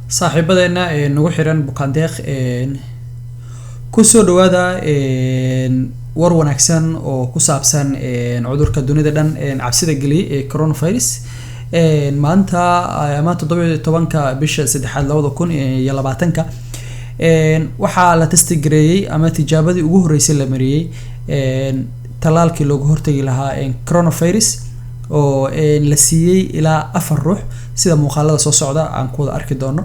saaxiibadeena nagu xiran bukaandeeq ku soo dhawaada war wanaagsan oo ku saabsan cudurka dunida dhan cabsida galiyay ee coronavirus maanta ama 17 bisha 3 2020 waxaa la testigareeyay ama tijaabadii ugu horeysay la mariyay talaalkii looga hortagi lahaa coronavirus oo la siiyay ilaa 4 ruux sida muuqaalada soo socda aan ku wada arki doono.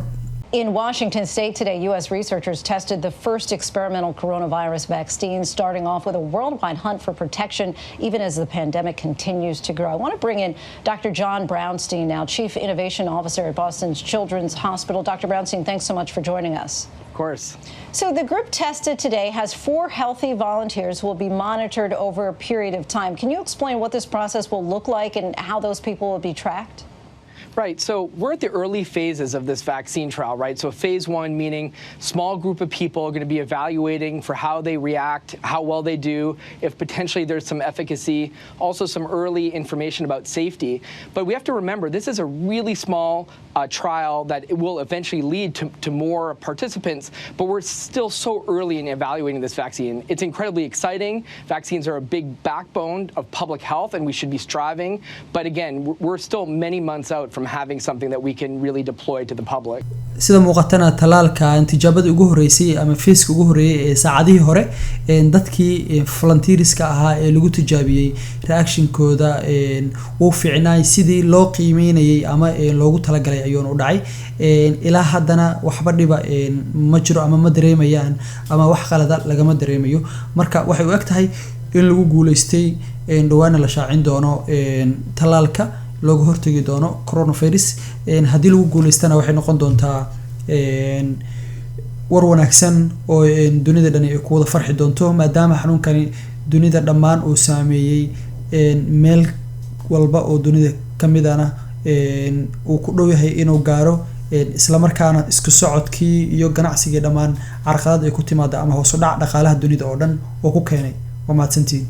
In Washington state today, U.S. researchers tested the first experimental coronavirus vaccine, starting off with a worldwide hunt for protection, even as the pandemic continues to grow. I want to bring in Dr. John Brownstein now, Chief Innovation Officer at Boston's Children's Hospital. Dr. Brownstein, thanks so much for joining us. Of course. So the group tested today has 4 healthy volunteers who will be monitored over a period of time. Can you explain what this process will look like and how those people will be tracked? Right. So we're at the early phases of this vaccine trial, right? So phase 1, meaning small group of people are going to be evaluating for how they react, how well they do, if potentially there's some efficacy, also some early information about safety. But we have to remember, this is a really small trial that it will eventually lead to more participants, but we're still so early in evaluating this vaccine. It's incredibly exciting. Vaccines are a big backbone of public health, and we should be striving. But again, we're still many months out from having something that we can really deploy to the public. sida muuqatana talaalka tijaabada ugu horeysay ama feeska ugu horeeyay ee saacadihii hore dadkii volunteerska ahaa ee lagu tijaabiyay reactionkooda uu fiicnay sidii loo qiimeynayay ama loogu talagalay ayuu u dhacay ilaa haddana waxba dhiba ma jiro ama ma dareemayaan ama wax qalad lagama dareemayo marka waxay u egtahay in lagu guuleystay dhawaana la shaacin doono talaalka looga hortagi doono coronavirus hadii lagu guuleystana waxay noqon doontaa war wanaagsan oo dunida dhan ay ku wada farxi doonto maadaama xanuunkani dunida dhammaan uu saameeyay meel walba oo dunida kamidana uu ku dhow yahay inuu gaaro isla markaana isku socodkii iyo ganacsiga dhammaan carqalad ay ku timaado ama hoos u dhac dhaqaalaha dunida oo dhan oo ku keenay waa mahadsantiin.